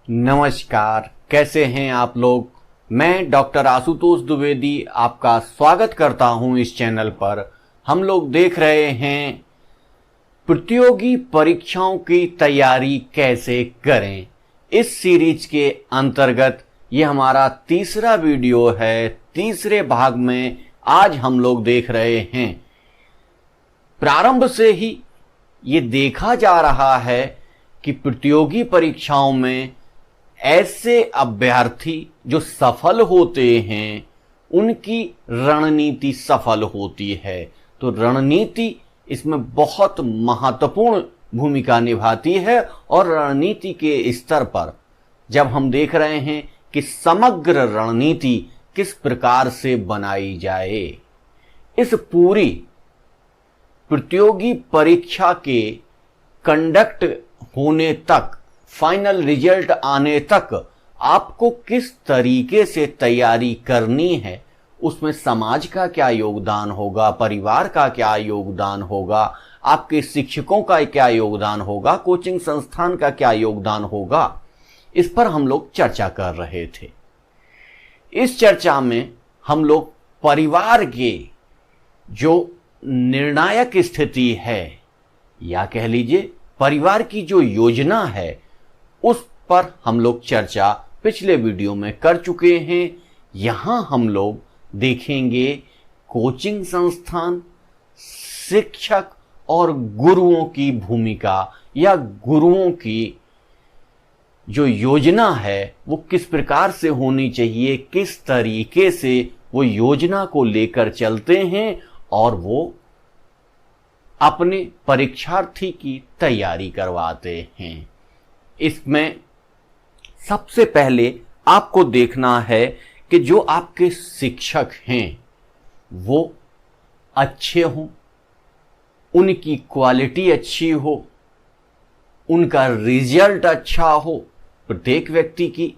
नमस्कार, कैसे हैं आप लोग। मैं डॉक्टर आशुतोष द्विवेदी आपका स्वागत करता हूं इस चैनल पर। हम लोग देख रहे हैं प्रतियोगी परीक्षाओं की तैयारी कैसे करें। इस सीरीज के अंतर्गत ये हमारा तीसरा वीडियो है। तीसरे भाग में आज हम लोग देख रहे हैं, प्रारंभ से ही ये देखा जा रहा है कि प्रतियोगी परीक्षाओं में ऐसे अभ्यर्थी जो सफल होते हैं उनकी रणनीति सफल होती है। तो रणनीति इसमें बहुत महत्वपूर्ण भूमिका निभाती है और रणनीति के स्तर पर जब हम देख रहे हैं कि समग्र रणनीति किस प्रकार से बनाई जाए, इस पूरी प्रतियोगी परीक्षा के कंडक्ट होने तक, फाइनल रिजल्ट आने तक आपको किस तरीके से तैयारी करनी है, उसमें समाज का क्या योगदान होगा, परिवार का क्या योगदान होगा, आपके शिक्षकों का क्या योगदान होगा, कोचिंग संस्थान का क्या योगदान होगा, इस पर हम लोग चर्चा कर रहे थे। इस चर्चा में हम लोग परिवार के जो निर्णायक स्थिति है या कह लीजिए परिवार की जो योजना है उस पर हम लोग चर्चा पिछले वीडियो में कर चुके हैं। यहां हम लोग देखेंगे कोचिंग संस्थान, शिक्षक और गुरुओं की भूमिका या गुरुओं की जो योजना है वो किस प्रकार से होनी चाहिए, किस तरीके से वो योजना को लेकर चलते हैं और वो अपने परीक्षार्थी की तैयारी करवाते हैं। इसमें सबसे पहले आपको देखना है कि जो आपके शिक्षक हैं वो अच्छे हों, उनकी क्वालिटी अच्छी हो, उनका रिजल्ट अच्छा हो। प्रत्येक व्यक्ति की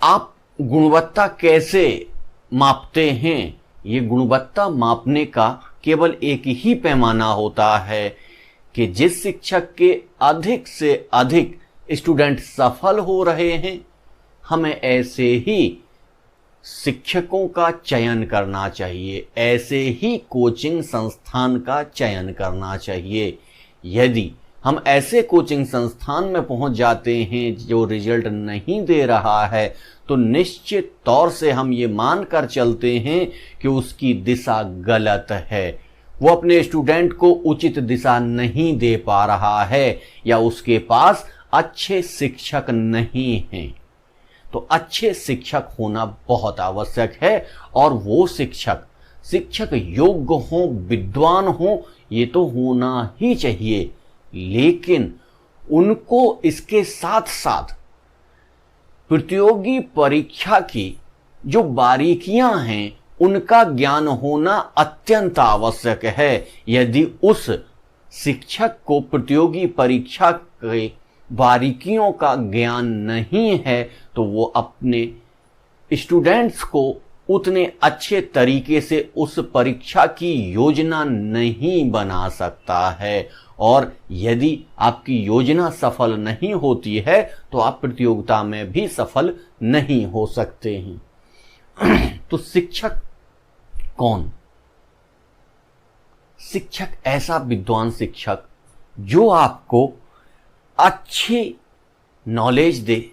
आप गुणवत्ता कैसे मापते हैं, ये गुणवत्ता मापने का केवल एक ही पैमाना होता है कि जिस शिक्षक के अधिक से अधिक स्टूडेंट सफल हो रहे हैं, हमें ऐसे ही शिक्षकों का चयन करना चाहिए, ऐसे ही कोचिंग संस्थान का चयन करना चाहिए। यदि हम ऐसे कोचिंग संस्थान में पहुंच जाते हैं जो रिजल्ट नहीं दे रहा है, तो निश्चित तौर से हम ये मानकर चलते हैं कि उसकी दिशा गलत है, वो अपने स्टूडेंट को उचित दिशा नहीं दे पा रहा है या उसके पास अच्छे शिक्षक नहीं हैं। तो अच्छे शिक्षक होना बहुत आवश्यक है और वो शिक्षक योग्य हो, विद्वान हो, ये तो होना ही चाहिए। लेकिन उनको इसके साथ साथ प्रतियोगी परीक्षा की जो बारीकियां हैं उनका ज्ञान होना अत्यंत आवश्यक है। यदि उस शिक्षक को प्रतियोगी परीक्षा के बारीकियों का ज्ञान नहीं है तो वो अपने स्टूडेंट्स को उतने अच्छे तरीके से उस परीक्षा की योजना नहीं बना सकता है। और यदि आपकी योजना सफल नहीं होती है तो आप प्रतियोगिता में भी सफल नहीं हो सकते हैं। तो शिक्षक कौन? शिक्षक ऐसा विद्वान शिक्षक जो आपको अच्छी नॉलेज दे,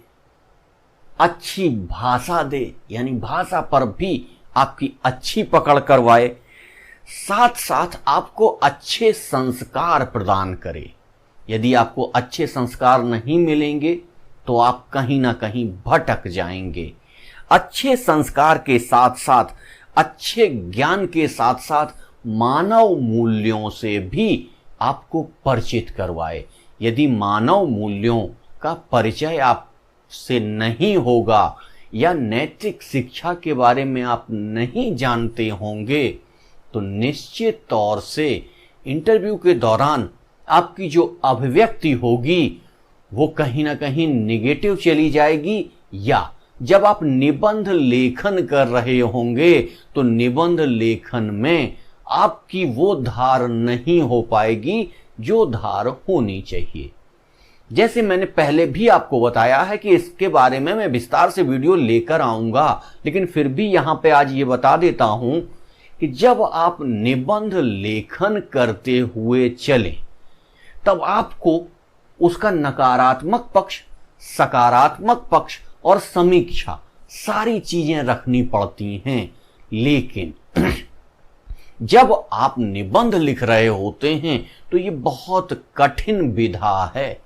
अच्छी भाषा दे, यानी भाषा पर भी आपकी अच्छी पकड़ करवाए, साथ साथ आपको अच्छे संस्कार प्रदान करे। यदि आपको अच्छे संस्कार नहीं मिलेंगे तो आप कहीं ना कहीं भटक जाएंगे। अच्छे संस्कार के साथ साथ, अच्छे ज्ञान के साथ साथ मानव मूल्यों से भी आपको परिचित करवाए। यदि मानव मूल्यों का परिचय आपसे नहीं होगा या नैतिक शिक्षा के बारे में आप नहीं जानते होंगे तो निश्चित तौर से इंटरव्यू के दौरान आपकी जो अभिव्यक्ति होगी वो कहीं ना कहीं निगेटिव चली जाएगी, या जब आप निबंध लेखन कर रहे होंगे तो निबंध लेखन में आपकी वो धार नहीं हो पाएगी जो धार होनी चाहिए। जैसे मैंने पहले भी आपको बताया है कि इसके बारे में मैं विस्तार से वीडियो लेकर आऊंगा, लेकिन फिर भी यहां पे आज ये बता देता हूं कि जब आप निबंध लेखन करते हुए चलें तब आपको उसका नकारात्मक पक्ष, सकारात्मक पक्ष और समीक्षा सारी चीजें रखनी पड़ती हैं। लेकिन जब आप निबंध लिख रहे होते हैं तो ये बहुत कठिन विधा है।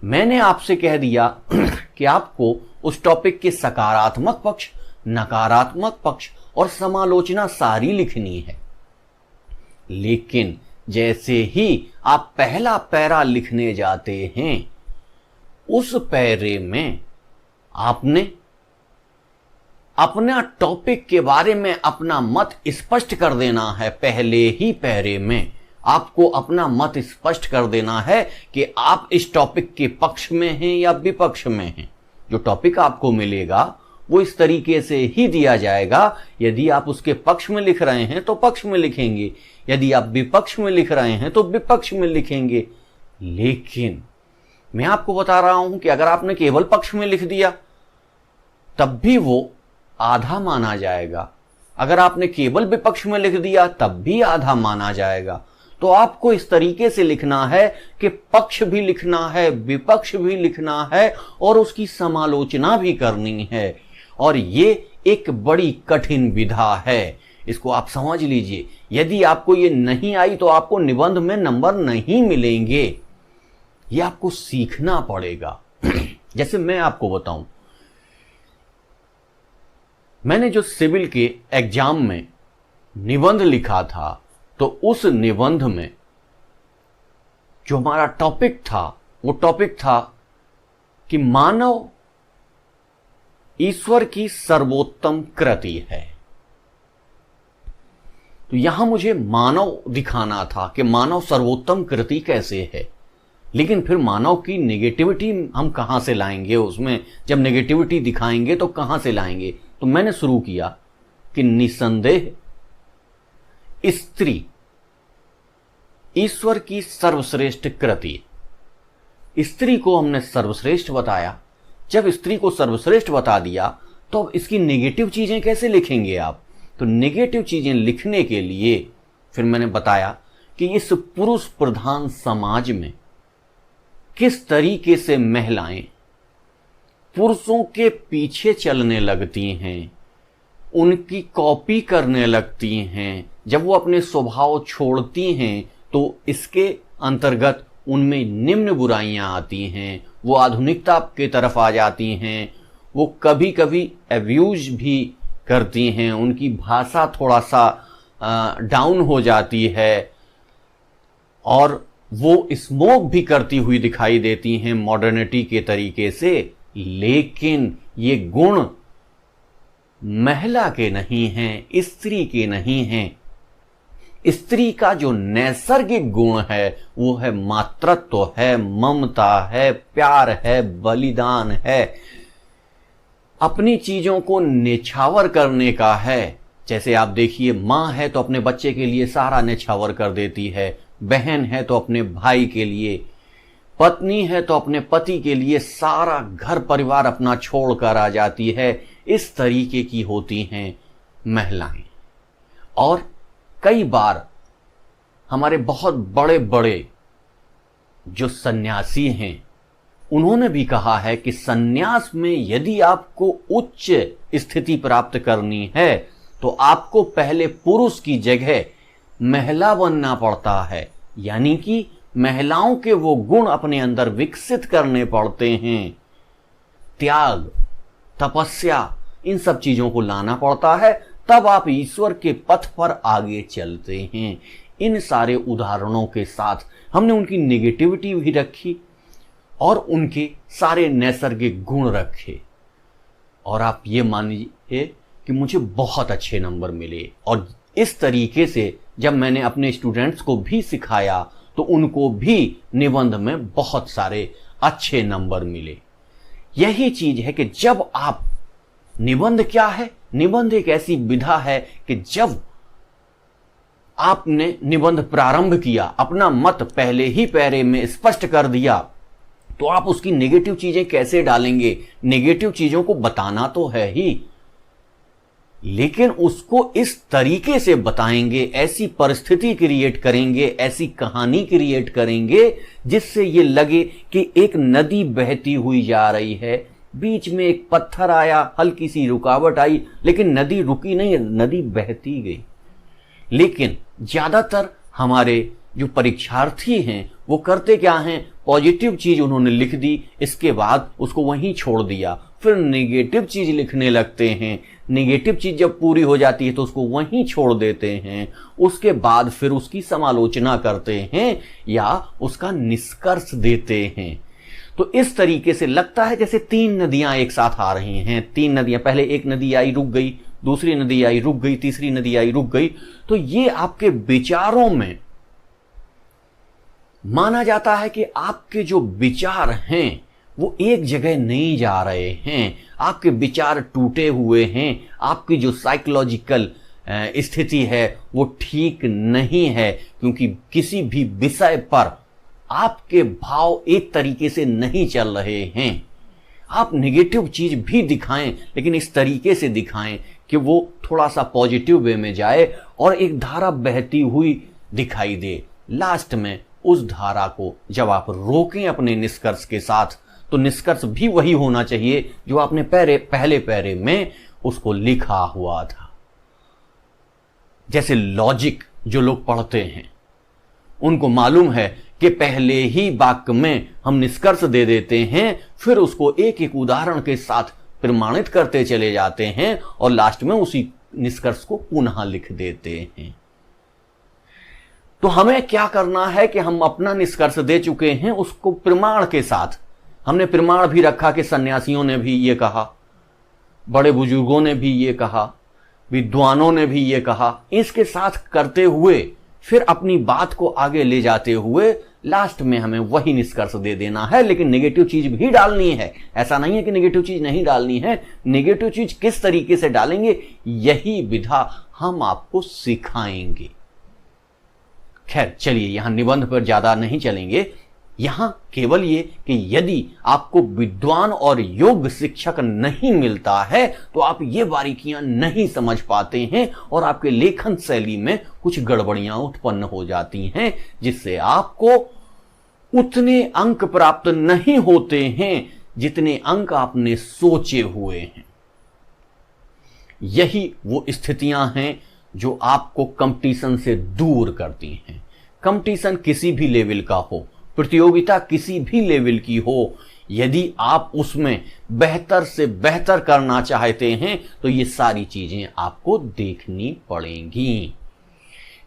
मैंने आपसे कह दिया कि आपको उस टॉपिक के सकारात्मक पक्ष, नकारात्मक पक्ष और समालोचना सारी लिखनी है। लेकिन जैसे ही आप पहला पैरा लिखने जाते हैं, उस पैरे में आपने अपना टॉपिक के बारे में अपना मत स्पष्ट कर देना है। पहले ही पैरे में आपको अपना मत स्पष्ट कर देना है कि आप इस टॉपिक के पक्ष में हैं या विपक्ष में हैं। जो टॉपिक आपको मिलेगा वो इस तरीके से ही दिया जाएगा। यदि आप उसके पक्ष में लिख रहे हैं तो पक्ष में लिखेंगे, यदि आप विपक्ष में लिख रहे हैं तो विपक्ष में लिखेंगे। लेकिन मैं आपको बता रहा हूं कि अगर आपने केवल पक्ष में लिख दिया तब भी वो आधा माना जाएगा, अगर आपने केवल विपक्ष में लिख दिया तब भी आधा माना जाएगा। तो आपको इस तरीके से लिखना है कि पक्ष भी लिखना है, विपक्ष भी लिखना है और उसकी समालोचना भी करनी है। और ये एक बड़ी कठिन विधा है, इसको आप समझ लीजिए। यदि आपको ये नहीं आई तो आपको निबंध में नंबर नहीं मिलेंगे, ये आपको सीखना पड़ेगा। जैसे मैं आपको बताऊं, मैंने जो सिविल के एग्जाम में निबंध लिखा था तो उस निबंध में जो हमारा टॉपिक था वो टॉपिक था कि मानव ईश्वर की सर्वोत्तम कृति है। तो यहां मुझे मानव दिखाना था कि मानव सर्वोत्तम कृति कैसे है। लेकिन फिर मानव की नेगेटिविटी हम कहां से लाएंगे, उसमें जब नेगेटिविटी दिखाएंगे तो कहां से लाएंगे। तो मैंने शुरू किया कि निसंदेह स्त्री ईश्वर की सर्वश्रेष्ठ कृति। स्त्री को हमने सर्वश्रेष्ठ बताया। जब स्त्री को सर्वश्रेष्ठ बता दिया तो अब इसकी नेगेटिव चीजें कैसे लिखेंगे आप। तो नेगेटिव चीजें लिखने के लिए फिर मैंने बताया कि इस पुरुष प्रधान समाज में किस तरीके से महिलाएं पुरुषों के पीछे चलने लगती हैं, उनकी कॉपी करने लगती हैं। जब वो अपने स्वभाव छोड़ती हैं तो इसके अंतर्गत उनमें निम्न बुराइयां आती हैं, वो आधुनिकता के तरफ आ जाती हैं, वो कभी कभी अब्यूज भी करती हैं, उनकी भाषा थोड़ा सा डाउन हो जाती है और वो स्मोक भी करती हुई दिखाई देती हैं मॉडर्निटी के तरीके से। लेकिन ये गुण महिला के नहीं हैं, स्त्री के नहीं हैं। स्त्री का जो नैसर्गिक गुण है वो है मातृत्व है, ममता है, प्यार है, बलिदान है, अपनी चीजों को निछावर करने का है। जैसे आप देखिए, मां है तो अपने बच्चे के लिए सारा निछावर कर देती है, बहन है तो अपने भाई के लिए, पत्नी है तो अपने पति के लिए सारा घर परिवार अपना छोड़कर आ जाती है। इस तरीके की होती हैं महिलाएं। और कई बार हमारे बहुत बड़े बड़े जो सन्यासी हैं उन्होंने भी कहा है कि सन्यास में यदि आपको उच्च स्थिति प्राप्त करनी है तो आपको पहले पुरुष की जगह महिला बनना पड़ता है, यानी कि महिलाओं के वो गुण अपने अंदर विकसित करने पड़ते हैं। त्याग, तपस्या, इन सब चीजों को लाना पड़ता है, तब आप ईश्वर के पथ पर आगे चलते हैं। इन सारे उदाहरणों के साथ हमने उनकी नेगेटिविटी भी रखी और उनके सारे नैसर्गिक गुण रखे। और आप ये मानिए कि मुझे बहुत अच्छे नंबर मिले। और इस तरीके से जब मैंने अपने स्टूडेंट्स को भी सिखाया तो उनको भी निबंध में बहुत सारे अच्छे नंबर मिले। यही चीज है कि जब आप निबंध क्या है, निबंध एक ऐसी विधा है कि जब आपने निबंध प्रारंभ किया, अपना मत पहले ही पैरे में स्पष्ट कर दिया, तो आप उसकी नेगेटिव चीजें कैसे डालेंगे? नेगेटिव चीजों को बताना तो है ही, लेकिन उसको इस तरीके से बताएंगे, ऐसी परिस्थिति क्रिएट करेंगे, ऐसी कहानी क्रिएट करेंगे जिससे ये लगे कि एक नदी बहती हुई जा रही है, बीच में एक पत्थर आया, हल्की सी रुकावट आई, लेकिन नदी रुकी नहीं, नदी बहती गई। लेकिन ज्यादातर हमारे जो परीक्षार्थी हैं वो करते क्या हैं? पॉजिटिव चीज उन्होंने लिख दी, इसके बाद उसको वहीं छोड़ दिया, फिर नेगेटिव चीज लिखने लगते हैं। नेगेटिव चीज जब पूरी हो जाती है तो उसको वहीं छोड़ देते हैं, उसके बाद फिर उसकी समालोचना करते हैं या उसका निष्कर्ष देते हैं। तो इस तरीके से लगता है जैसे तीन नदियां एक साथ आ रही हैं। तीन नदियां, पहले एक नदी आई रुक गई, दूसरी नदी आई रुक गई, तीसरी नदी आई रुक गई। तो ये आपके विचारों में माना जाता है कि आपके जो विचार हैं वो एक जगह नहीं जा रहे हैं, आपके विचार टूटे हुए हैं, आपकी जो साइकोलॉजिकल स्थिति है वो ठीक नहीं है, क्योंकि किसी भी विषय पर आपके भाव एक तरीके से नहीं चल रहे हैं। आप नेगेटिव चीज भी दिखाएं, लेकिन इस तरीके से दिखाएं कि वो थोड़ा सा पॉजिटिव वे में जाए और एक धारा बहती हुई दिखाई दे। लास्ट में उस धारा को जब आप रोकें अपने निष्कर्ष के साथ, तो निष्कर्ष भी वही होना चाहिए जो आपने पहले पैरे में उसको लिखा हुआ था। जैसे लॉजिक जो लोग पढ़ते हैं उनको मालूम है कि पहले ही वाक्य में हम निष्कर्ष दे देते हैं, फिर उसको एक एक उदाहरण के साथ प्रमाणित करते चले जाते हैं और लास्ट में उसी निष्कर्ष को पुनः लिख देते हैं। तो हमें क्या करना है कि हम अपना निष्कर्ष दे चुके हैं, उसको प्रमाण के साथ, हमने प्रमाण भी रखा कि सन्यासियों ने भी ये कहा, बड़े बुजुर्गों ने भी ये कहा, विद्वानों ने भी ये कहा, इसके साथ करते हुए फिर अपनी बात को आगे ले जाते हुए लास्ट में हमें वही निष्कर्ष दे देना है। लेकिन नेगेटिव चीज भी डालनी है, ऐसा नहीं है कि नेगेटिव चीज नहीं डालनी है। नेगेटिव चीज किस तरीके से डालेंगे यही विधा हम आपको सिखाएंगे। खैर चलिए, यहां निबंध पर ज्यादा नहीं चलेंगे, यहां केवल ये कि यदि आपको विद्वान और योग्य शिक्षक नहीं मिलता है तो आप ये बारीकियां नहीं समझ पाते हैं और आपके लेखन शैली में कुछ गड़बड़ियां उत्पन्न हो जाती हैं, जिससे आपको उतने अंक प्राप्त नहीं होते हैं जितने अंक आपने सोचे हुए हैं। यही वो स्थितियां हैं जो आपको कंपटीशन से दूर करती हैं। कंपटीशन किसी भी लेवल का हो, प्रतियोगिता किसी भी लेवल की हो, यदि आप उसमें बेहतर से बेहतर करना चाहते हैं तो ये सारी चीजें आपको देखनी पड़ेंगी।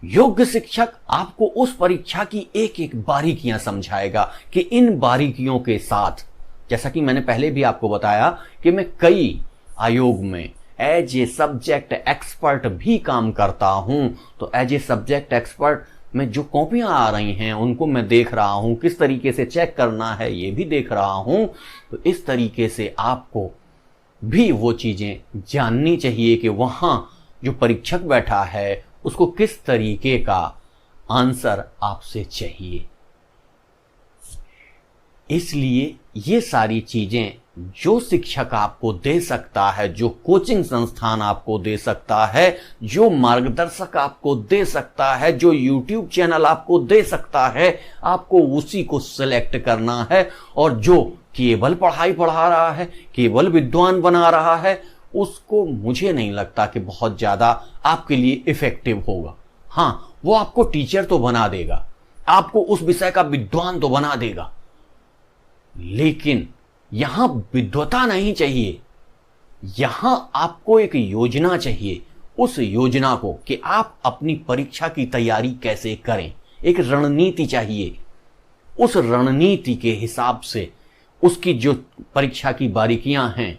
योग्य शिक्षक आपको उस परीक्षा की एक एक बारीकियां समझाएगा कि इन बारीकियों के साथ, जैसा कि मैंने पहले भी आपको बताया कि मैं कई आयोग में एज ए सब्जेक्ट एक्सपर्ट भी काम करता हूं, तो एज ए सब्जेक्ट एक्सपर्ट में जो कॉपियां आ रही हैं उनको मैं देख रहा हूं, किस तरीके से चेक करना है ये भी देख रहा हूं। तो इस तरीके से आपको भी वो चीजें जाननी चाहिए कि वहां जो परीक्षक बैठा है उसको किस तरीके का आंसर आपसे चाहिए। इसलिए ये सारी चीजें जो शिक्षक आपको दे सकता है, जो कोचिंग संस्थान आपको दे सकता है, जो मार्गदर्शक आपको दे सकता है, जो YouTube चैनल आपको दे सकता है, आपको उसी को सिलेक्ट करना है। और जो केवल पढ़ाई पढ़ा रहा है, केवल विद्वान बना रहा है, उसको मुझे नहीं लगता कि बहुत ज्यादा आपके लिए इफेक्टिव होगा। हाँ, वो आपको टीचर तो बना देगा, आपको उस विषय का विद्वान तो बना देगा, लेकिन यहां विद्वता नहीं चाहिए। यहां आपको एक योजना चाहिए, उस योजना को कि आप अपनी परीक्षा की तैयारी कैसे करें, एक रणनीति चाहिए। उस रणनीति के हिसाब से उसकी जो परीक्षा की बारीकियां हैं,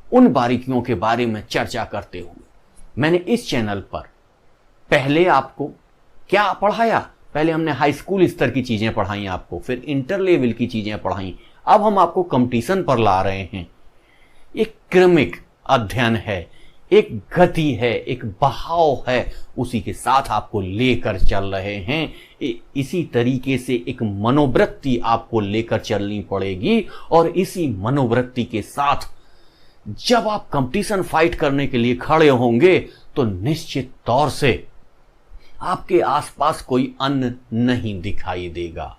उन बारीकियों के बारे में चर्चा करते हुए मैंने इस चैनल पर पहले आपको क्या पढ़ाया? पहले हमने हाई स्कूल स्तर की चीजें पढ़ाई आपको, फिर इंटर लेवल की चीजें पढ़ाई, अब हम आपको कंपटीशन पर ला रहे हैं। एक क्रमिक अध्ययन है, एक गति है, एक बहाव है, उसी के साथ आपको लेकर चल रहे हैं। इसी तरीके से एक मनोवृत्ति आपको लेकर चलनी पड़ेगी, और इसी मनोवृत्ति के साथ जब आप कंपटीशन फाइट करने के लिए खड़े होंगे तो निश्चित तौर से आपके आसपास कोई अन्य नहीं दिखाई देगा।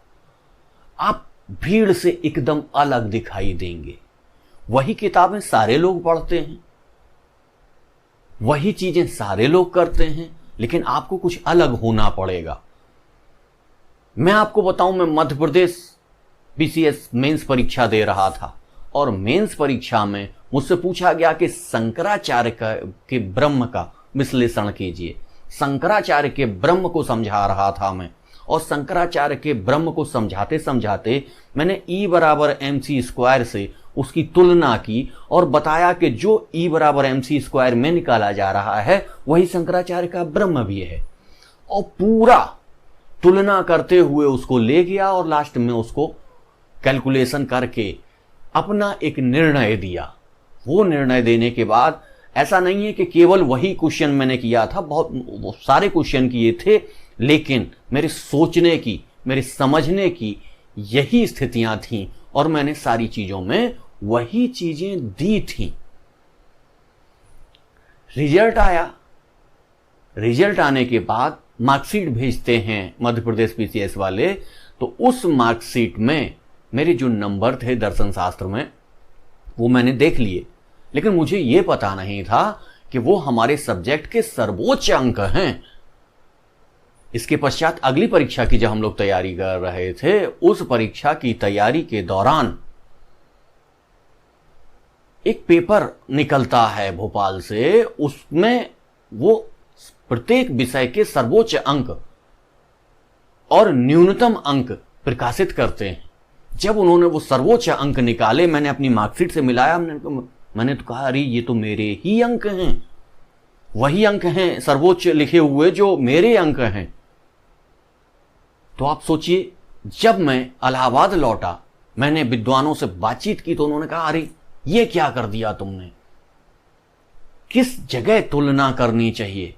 आप भीड़ से एकदम अलग दिखाई देंगे। वही किताबें सारे लोग पढ़ते हैं, वही चीजें सारे लोग करते हैं, लेकिन आपको कुछ अलग होना पड़ेगा। मैं आपको बताऊं, मैं मध्य प्रदेश पीसीएस मेंस परीक्षा दे रहा था, और मेंस परीक्षा में मुझसे पूछा गया कि शंकराचार्य के ब्रह्म का विश्लेषण कीजिए। शंकराचार्य के ब्रह्म को समझा रहा था मैं, और शंकराचार्य के ब्रह्म को समझाते समझाते मैंने E बराबर mc² से उसकी तुलना की और बताया कि जो E बराबर mc² में निकाला जा रहा है वही शंकराचार्य का ब्रह्म भी है, और पूरा तुलना करते हुए उसको ले गया और लास्ट में उसको कैलकुलेशन करके अपना एक निर्णय दिया। वो निर्णय देने के बाद ऐसा नहीं है कि केवल वही क्वेश्चन मैंने किया था, बहुत सारे क्वेश्चन किए थे, लेकिन मेरे सोचने की, मेरे समझने की यही स्थितियां थीं, और मैंने सारी चीजों में वही चीजें दी थीं। रिजल्ट आया। रिजल्ट आने के बाद मार्कशीट भेजते हैं मध्य प्रदेश पीसीएस वाले, तो उस मार्कशीट में मेरे जो नंबर थे दर्शन शास्त्र में वो मैंने देख लिए, लेकिन मुझे ये पता नहीं था कि वो हमारे सब्जेक्ट के सर्वोच्च अंक हैं। इसके पश्चात अगली परीक्षा की जब हम लोग तैयारी कर रहे थे, उस परीक्षा की तैयारी के दौरान एक पेपर निकलता है भोपाल से, उसमें वो प्रत्येक विषय के सर्वोच्च अंक और न्यूनतम अंक प्रकाशित करते हैं। जब उन्होंने वो सर्वोच्च अंक निकाले, मैंने अपनी मार्कशीट से मिलाया, मैंने तो कहा अरे ये तो मेरे ही अंक हैं, वही अंक हैं सर्वोच्च लिखे हुए जो मेरे अंक हैं। तो आप सोचिए, जब मैं इलाहाबाद लौटा, मैंने विद्वानों से बातचीत की तो उन्होंने कहा अरे ये क्या कर दिया तुमने, किस जगह तुलना करनी चाहिए।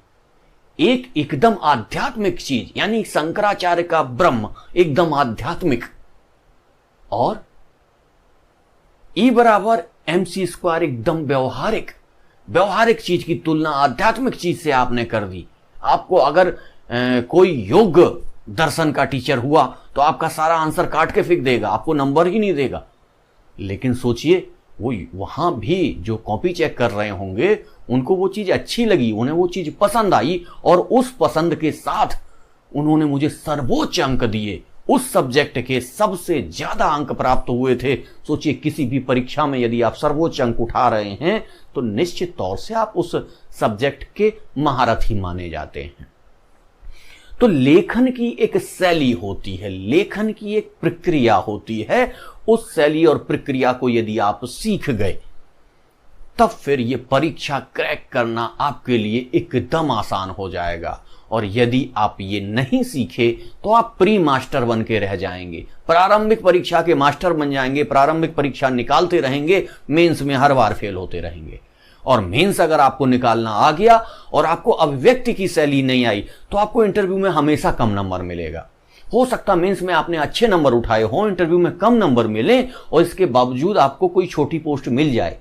एक एकदम आध्यात्मिक चीज यानी शंकराचार्य का ब्रह्म एकदम आध्यात्मिक, और E बराबर mc² एकदम व्यवहारिक चीज की तुलना आध्यात्मिक चीज से आपने कर दी। आपको अगर कोई योग दर्शन का टीचर हुआ तो आपका सारा आंसर काट के फेंक देगा, आपको नंबर ही नहीं देगा। लेकिन सोचिए, वो वहां भी जो कॉपी चेक कर रहे होंगे उनको वो चीज अच्छी लगी, उन्हें वो चीज पसंद आई, और उस पसंद के साथ उन्होंने मुझे सर्वोच्च अंक दिए। उस सब्जेक्ट के सबसे ज्यादा अंक प्राप्त हुए थे। सोचिए, किसी भी परीक्षा में यदि आप सर्वोच्च अंक उठा रहे हैं तो निश्चित तौर से आप उस सब्जेक्ट के महारथी माने जाते हैं। तो लेखन की एक शैली होती है, लेखन की एक प्रक्रिया होती है। उस शैली और प्रक्रिया को यदि आप सीख गए तब फिर ये परीक्षा क्रैक करना आपके लिए एकदम आसान हो जाएगा। और यदि आप ये नहीं सीखे तो आप प्री मास्टर बन के रह जाएंगे, प्रारंभिक परीक्षा के मास्टर बन जाएंगे, प्रारंभिक परीक्षा निकालते रहेंगे, मेंस में हर बार फेल होते रहेंगे। और मेंस अगर आपको निकालना आ गया और आपको अभिव्यक्ति की शैली नहीं आई तो आपको इंटरव्यू में हमेशा कम नंबर मिलेगा। हो सकता मेंस में आपने अच्छे नंबर उठाए हो, इंटरव्यू में कम नंबर मिले और इसके बावजूद आपको कोई छोटी पोस्ट मिल जाए,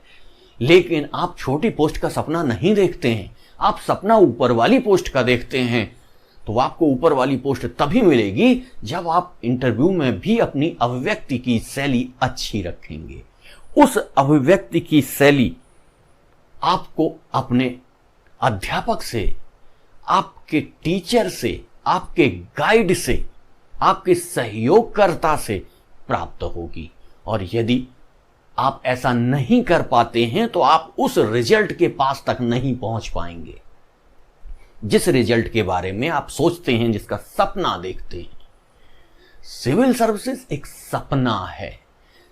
लेकिन आप छोटी पोस्ट का सपना नहीं देखते हैं, आप सपना ऊपर वाली पोस्ट का देखते हैं। तो आपको ऊपर वाली पोस्ट तभी मिलेगी जब आप इंटरव्यू में भी अपनी अभिव्यक्ति की शैली अच्छी रखेंगे। उस अभिव्यक्ति की शैली आपको अपने अध्यापक से, आपके टीचर से, आपके गाइड से, आपके सहयोगकर्ता से प्राप्त होगी। और यदि आप ऐसा नहीं कर पाते हैं तो आप उस रिजल्ट के पास तक नहीं पहुंच पाएंगे जिस रिजल्ट के बारे में आप सोचते हैं, जिसका सपना देखते हैं। सिविल सर्विसेज एक सपना है,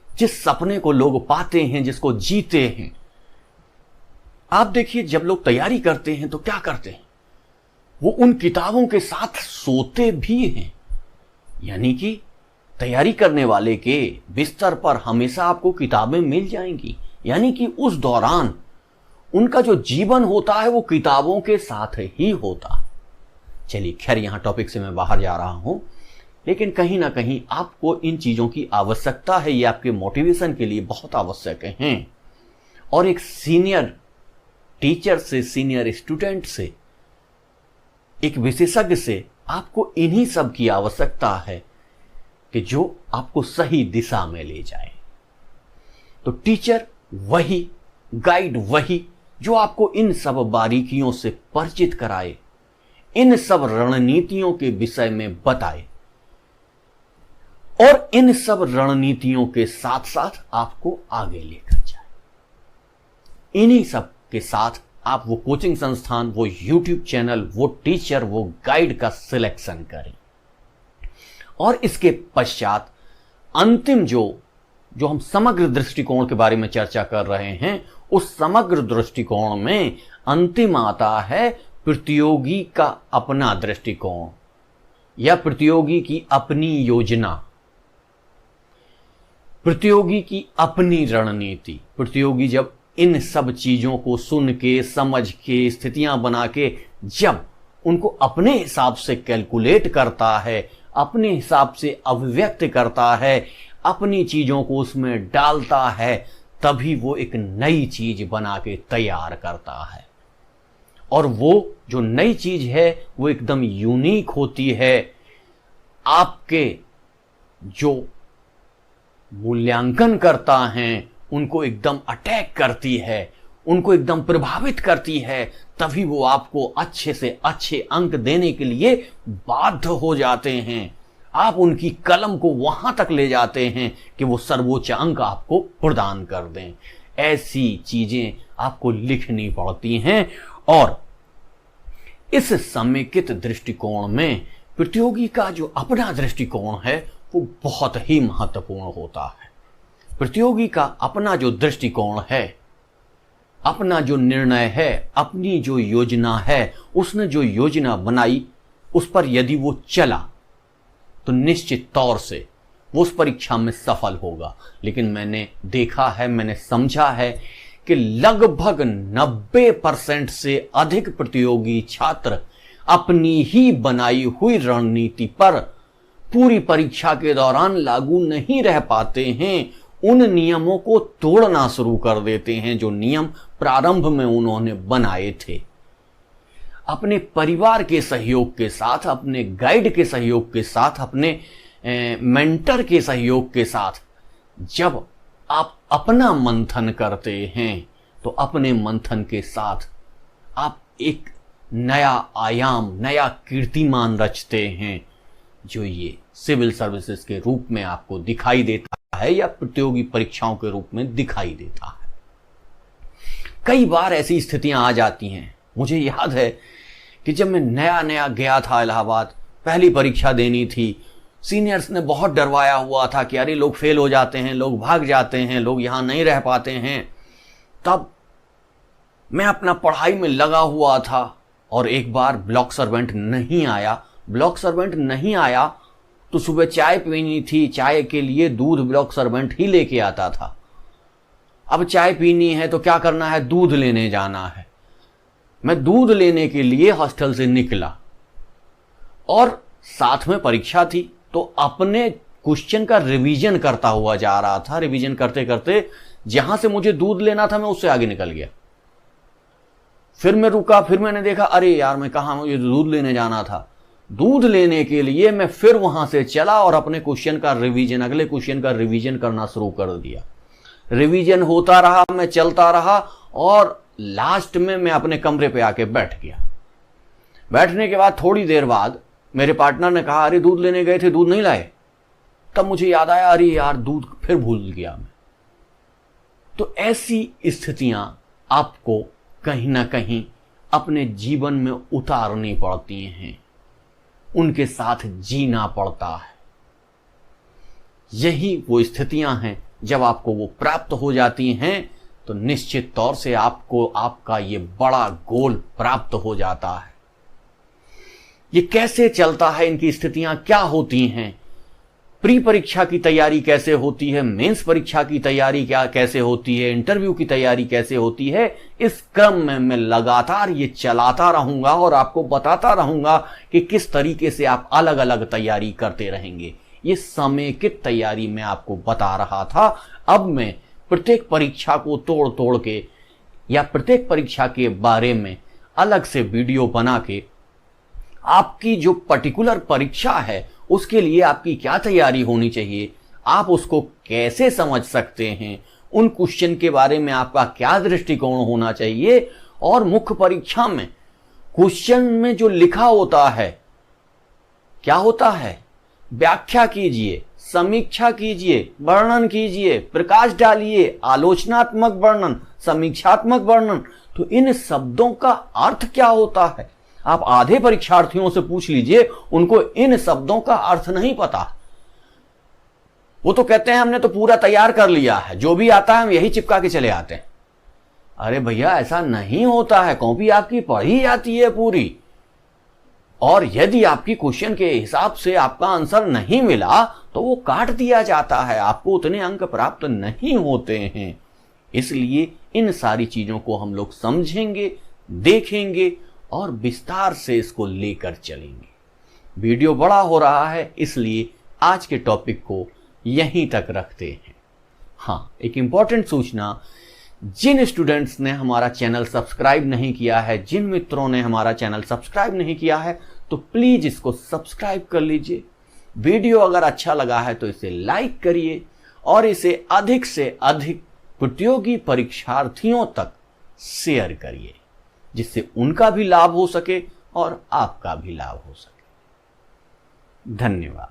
जिस सपने को लोग पाते हैं, जिसको जीते हैं। आप देखिए, जब लोग तैयारी करते हैं तो क्या करते हैं, वो उन किताबों के साथ सोते भी हैं। यानी कि तैयारी करने वाले के बिस्तर पर हमेशा आपको किताबें मिल जाएंगी, यानी कि उस दौरान उनका जो जीवन होता है वो किताबों के साथ ही होता है। चलिए खैर, यहां टॉपिक से मैं बाहर जा रहा हूं, लेकिन कहीं ना कहीं आपको इन चीजों की आवश्यकता है। ये आपके मोटिवेशन के लिए बहुत आवश्यक हैं। और एक सीनियर टीचर से, सीनियर स्टूडेंट से, एक विशेषज्ञ से आपको इन्हीं सब की आवश्यकता है कि जो आपको सही दिशा में ले जाए। तो टीचर वही, गाइड वही जो आपको इन सब बारीकियों से परिचित कराए, इन सब रणनीतियों के विषय में बताए और इन सब रणनीतियों के साथ साथ आपको आगे लेकर जाए। इन्हीं सब के साथ आप वो कोचिंग संस्थान, वो यूट्यूब चैनल, वो टीचर, वो गाइड का सिलेक्शन करें। और इसके पश्चात अंतिम जो हम समग्र दृष्टिकोण के बारे में चर्चा कर रहे हैं, उस समग्र दृष्टिकोण में अंतिम आता है प्रतियोगी का अपना दृष्टिकोण या प्रतियोगी की अपनी योजना, प्रतियोगी की अपनी रणनीति। प्रतियोगी जब इन सब चीजों को सुन के, समझ के, स्थितियां बना के जब उनको अपने हिसाब से कैलकुलेट करता है, अपने हिसाब से अभिव्यक्त करता है, अपनी चीजों को उसमें डालता है, तभी वो एक नई चीज बना के तैयार करता है। और वो जो नई चीज है वो एकदम यूनिक होती है। आपके जो मूल्यांकन करता है उनको एकदम अटैक करती है, उनको एकदम प्रभावित करती है, तभी वो आपको अच्छे से अच्छे अंक देने के लिए बाध्य हो जाते हैं। आप उनकी कलम को वहां तक ले जाते हैं कि वो सर्वोच्च अंक आपको प्रदान कर दें। ऐसी चीजें आपको लिखनी पड़ती हैं। और इस समेकित दृष्टिकोण में प्रतियोगी का जो अपना दृष्टिकोण है वो बहुत ही महत्वपूर्ण होता है। प्रतियोगी का अपना जो दृष्टिकोण है, अपना जो निर्णय है, अपनी जो योजना है, उसने जो योजना बनाई उस पर यदि वो चला तो निश्चित तौर से वो उस परीक्षा में सफल होगा। लेकिन मैंने देखा है, मैंने समझा है कि लगभग 90% से अधिक प्रतियोगी छात्र अपनी ही बनाई हुई रणनीति पर पूरी परीक्षा के दौरान लागू नहीं रह पाते हैं। उन नियमों को तोड़ना शुरू कर देते हैं जो नियम प्रारंभ में उन्होंने बनाए थे। अपने परिवार के सहयोग के साथ, अपने गाइड के सहयोग के साथ, अपने मेंटर के सहयोग के साथ जब आप अपना मंथन करते हैं तो अपने मंथन के साथ आप एक नया आयाम, नया कीर्तिमान रचते हैं जो ये सिविल सर्विसेज के रूप में आपको दिखाई देता है या प्रतियोगी परीक्षाओं के रूप में दिखाई देता है। कई बार ऐसी स्थितियां आ जाती हैं। मुझे याद है कि जब मैं नया नया गया था इलाहाबाद, पहली परीक्षा देनी थी, सीनियर्स ने बहुत डरवाया हुआ था कि अरे लोग फेल हो जाते हैं, लोग भाग जाते हैं, लोग यहां नहीं रह पाते हैं। तब मैं अपना पढ़ाई में लगा हुआ था और एक बार ब्लॉक सर्वेंट नहीं आया। ब्लॉक सर्वेंट नहीं आया तो सुबह चाय पीनी थी, चाय के लिए दूध ब्लॉक सर्वेंट ही लेके आता था। अब चाय पीनी है तो क्या करना है, दूध लेने जाना है। मैं दूध लेने के लिए हॉस्टल से निकला और साथ में परीक्षा थी तो अपने क्वेश्चन का रिवीजन करता हुआ जा रहा था। रिवीजन करते करते जहां से मुझे दूध लेना था मैं उससे आगे निकल गया। फिर मैं रुका, फिर मैंने देखा अरे यार मैं कहा, मुझे दूध लेने जाना था। दूध लेने के लिए मैं फिर वहां से चला और अपने क्वेश्चन का रिवीजन, अगले क्वेश्चन का रिवीजन करना शुरू कर दिया। रिवीजन होता रहा, मैं चलता रहा और लास्ट में मैं अपने कमरे पे आके बैठ गया। बैठने के बाद थोड़ी देर बाद मेरे पार्टनर ने कहा अरे दूध लेने गए थे, दूध नहीं लाए। तब मुझे याद आया अरे यार दूध फिर भूल गया मैं। तो ऐसी स्थितियां आपको कहीं ना कहीं अपने जीवन में उतारनी पड़ती हैं, उनके साथ जीना पड़ता है। यही वो स्थितियां हैं जब आपको वो प्राप्त हो जाती हैं तो निश्चित तौर से आपको आपका ये बड़ा गोल प्राप्त हो जाता है। ये कैसे चलता है, इनकी स्थितियां क्या होती हैं, प्री परीक्षा की तैयारी कैसे होती है, मेंस परीक्षा की तैयारी कैसे होती है, इंटरव्यू की तैयारी कैसे होती है, इस क्रम में मैं लगातार ये चलाता रहूंगा और आपको बताता रहूंगा कि किस तरीके से आप अलग अलग तैयारी करते रहेंगे। ये समेकित तैयारी मैं आपको बता रहा था। अब मैं प्रत्येक परीक्षा को तोड़ तोड़ के या प्रत्येक परीक्षा के बारे में अलग से वीडियो बना के आपकी जो पर्टिकुलर परीक्षा है उसके लिए आपकी क्या तैयारी होनी चाहिए, आप उसको कैसे समझ सकते हैं, उन क्वेश्चन के बारे में आपका क्या दृष्टिकोण होना चाहिए, और मुख्य परीक्षा में क्वेश्चन में जो लिखा होता है क्या होता है, व्याख्या कीजिए, समीक्षा कीजिए, वर्णन कीजिए, प्रकाश डालिए, आलोचनात्मक वर्णन, समीक्षात्मक वर्णन। तो इन शब्दों का अर्थ क्या होता है, आप आधे परीक्षार्थियों से पूछ लीजिए, उनको इन शब्दों का अर्थ नहीं पता। वो तो कहते हैं हमने तो पूरा तैयार कर लिया है, जो भी आता है हम यही चिपका के चले आते हैं। अरे भैया ऐसा नहीं होता है, कॉपी आपकी पढ़ी जाती है पूरी, और यदि आपकी क्वेश्चन के हिसाब से आपका आंसर नहीं मिला तो वो काट दिया जाता है, आपको उतने अंक प्राप्त नहीं होते हैं। इसलिए इन सारी चीजों को हम लोग समझेंगे, देखेंगे और विस्तार से इसको लेकर चलेंगे। वीडियो बड़ा हो रहा है इसलिए आज के टॉपिक को यहीं तक रखते हैं। हाँ, एक इंपॉर्टेंट सूचना, जिन स्टूडेंट्स ने हमारा चैनल सब्सक्राइब नहीं किया है, जिन मित्रों ने हमारा चैनल सब्सक्राइब नहीं किया है, तो प्लीज इसको सब्सक्राइब कर लीजिए। वीडियो अगर अच्छा लगा है तो इसे लाइक करिए और इसे अधिक से अधिक प्रतियोगी परीक्षार्थियों तक शेयर करिए, जिससे उनका भी लाभ हो सके और आपका भी लाभ हो सके। धन्यवाद।